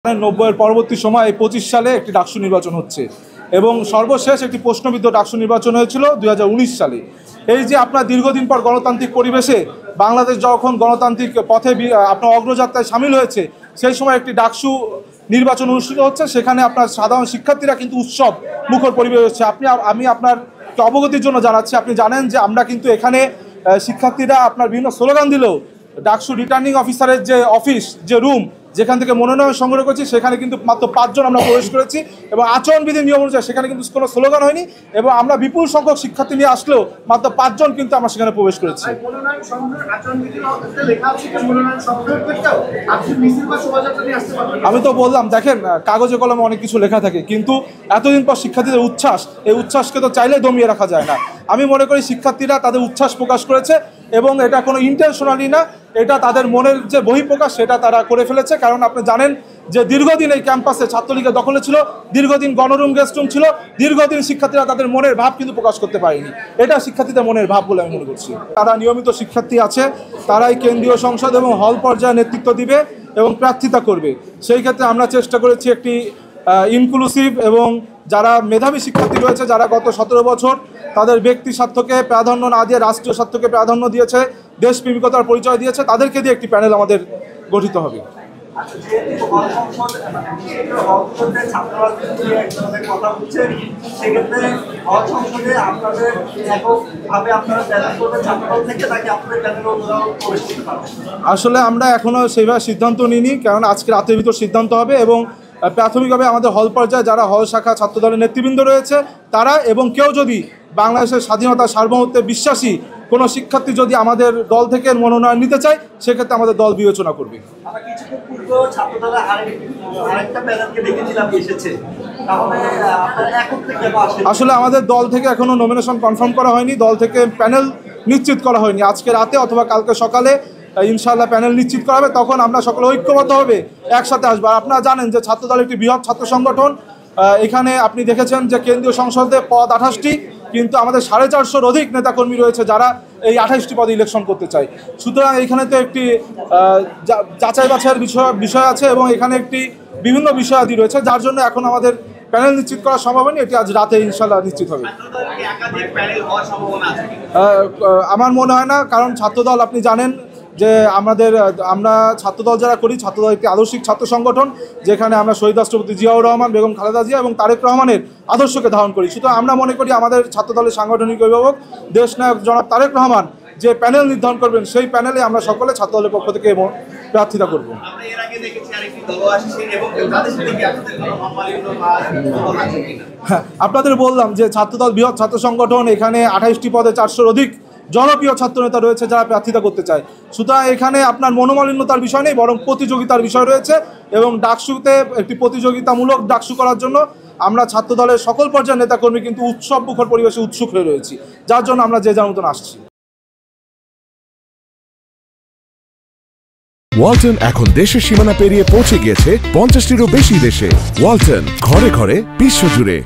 90-এর পরবর্তী সময় 25 সালে একটি ডাকসু নির্বাচন হচ্ছে এবং সর্বশেষ একটি প্রশ্নবিদ্ধ ডাকসু নির্বাচন হয়েছিল 2019 সালে। এই যে আপনার দীর্ঘদিন পর গণতান্ত্রিক পরিবেশে বাংলাদেশ যখন গণতান্ত্রিক পথে আপনার অগ্রযাত্রায় সামিল হয়েছে, সেই সময় একটি ডাকসু নির্বাচন অনুষ্ঠিত হচ্ছে। সেখানে আপনার সাধারণ শিক্ষার্থীরা কিন্তু উৎসব মুখর পরিবেশ হচ্ছে। আমি আপনার অবগতির জন্য জানাচ্ছি, আপনি জানেন যে আমরা কিন্তু এখানে শিক্ষার্থীরা আপনার বিভিন্ন স্লোগান দিলেও ডাকসু রিটার্নিং অফিসারের যে অফিস, যে রুম যেখান থেকে মনোনয়ন সংগ্রহ করেছি, সেখানে কিন্তু মাত্র 5 জন আমরা প্রবেশ করেছি এবং আচরণবিধির নিয়ম অনুযায়ী সেখানে কিন্তু কোনো স্লোগান হয়নি এবং আমরা বিপুল সংখ্যক শিক্ষার্থী নিয়ে আসলেও মাত্র 5 জন কিন্তু আমরা সেখানে প্রবেশ করেছি। আমি তো বললাম, দেখেন কাগজে কলমে অনেক কিছু লেখা থাকে, কিন্তু এতদিন পর শিক্ষার্থীদের উচ্ছ্বাস, এই উচ্ছ্বাসকে তো চাইলে দমিয়ে রাখা যায় না। আমি মনে করি শিক্ষার্থীরা তাদের উচ্ছ্বাস প্রকাশ করেছে এবং এটা কোনো ইন্টেনশনালি না, এটা তাদের মনের যে বহিঃপ্রকাশ সেটা তারা করে ফেলেছে। কারণ আপনি জানেন যে দীর্ঘদিন এই ক্যাম্পাসে ছাত্রলীগের দখলে ছিল, দীর্ঘদিন গণরুম গেস্টরুম ছিল, দীর্ঘদিন শিক্ষার্থীরা তাদের মনের ভাব কিন্তু প্রকাশ করতে পারেনি। এটা শিক্ষার্থীদের মনের ভাব বলে আমি মনে করছি। তারা নিয়মিত শিক্ষার্থী আছে, তারাই কেন্দ্রীয় সংসদ এবং হল পর্যায়ে নেতৃত্ব দিবে এবং প্রার্থিতা করবে। সেই ক্ষেত্রে আমরা চেষ্টা করেছি একটি ইনক্লুসিভ এবং যারা মেধাবী শিক্ষার্থী রয়েছে, যারা গত 17 বছর তাদের ব্যক্তি স্বার্থকে প্রাধান্য না দিয়ে রাষ্ট্রীয় স্বার্থকে প্রাধান্য দিয়েছে, দেশপ্রেমিকতার পরিচয় দিয়েছে, তাদেরকে দিয়ে একটি প্যানেল আমাদের গঠিত হবে। আসলে আমরা এখনো সেইভাবে সিদ্ধান্ত নিইনি, কারণ আজকে রাতের ভিতর সিদ্ধান্ত হবে এবং প্রাথমিকভাবে আমাদের হল পর্যায়ে যারা হল শাখা ছাত্রদলের নেতৃবৃন্দ রয়েছে তারা এবং কেউ যদি বাংলাদেশের স্বাধীনতা সার্বভৌমত্বে বিশ্বাসী কোনো শিক্ষার্থী যদি আমাদের দল থেকে মনোনয়ন নিতে চায়, সেক্ষেত্রে আমাদের দল বিবেচনা করবে। আসলে আমাদের দল থেকে এখনো নমিনেশন কনফার্ম করা হয়নি, দল থেকে প্যানেল নিশ্চিত করা হয়নি। আজকে রাতে অথবা কালকে সকালে ইনশাআল্লাহ প্যানেল নিশ্চিত করা হবে, তখন আমরা সকলে ঐক্যবদ্ধভাবে একসাথে আসবো। আর আপনারা জানেন যে ছাত্রদল একটি বৃহৎ ছাত্র সংগঠন। এখানে আপনি দেখেছেন যে কেন্দ্রীয় সংসদে পদ 28টি, কিন্তু আমাদের 450-র অধিক নেতাকর্মী রয়েছে যারা এই 28টি পদে ইলেকশন করতে চায়। সুতরাং এখানে তো একটি যাচাই বাছাইয়ের বিষয় আছে এবং এখানে একটি বিভিন্ন বিষয়াদি রয়েছে, যার জন্য এখন আমাদের প্যানেল নিশ্চিত করা সম্ভব হয়নি। এটি আজ রাতে ইনশাল্লাহ নিশ্চিত হবে। আমার মনে হয় না, কারণ ছাত্রদল আপনি জানেন যে আমরা ছাত্রদল যারা করি, ছাত্রদল একটি আদর্শিক ছাত্র সংগঠন, যেখানে আমরা শহীদ রাষ্ট্রপতি জিয়াউর রহমান, বেগম খালেদা জিয়া এবং তারেক রহমানের আদর্শকে ধারণ করি। সুতরাং আমরা মনে করি আমাদের ছাত্রদলের সাংগঠনিক অভিভাবক দেশনায়ক জনাব তারেক রহমান যে প্যানেল নির্ধারণ করবেন, সেই প্যানেলে আমরা সকলে ছাত্রদলের পক্ষ থেকে প্রার্থিতা করব। হ্যাঁ, আপনাদের বললাম যে ছাত্রদল বৃহৎ ছাত্র সংগঠন, এখানে 28টি পদে 400-র অধিক জনপ্রিয় ছাত্রনেতা রয়েছে যারা প্রার্থিতা করতে চায়। সুতরাং এখানে আপনার মনোমালিন্যতার বিষয় নেই, বরং প্রতিযোগিতার বিষয় রয়েছে এবং ডাকসুতে একটি প্রতিযোগিতামূলক ডাকসু করার জন্য আমরা ছাত্রদলের সকল পর্যায়ের নেতাকর্মী কিন্তু উৎসব মুখর পরিবেশে উৎসুক হয়ে রয়েছি, যার জন্য আমরা যে যার মতন আসছি। ওয়ালটন এখন দেশের সীমানা পেরিয়ে পৌঁছে গিয়েছে 50টিরও বেশি দেশে। ওয়ালটন, ঘরে ঘরে বিশ্বজুড়ে।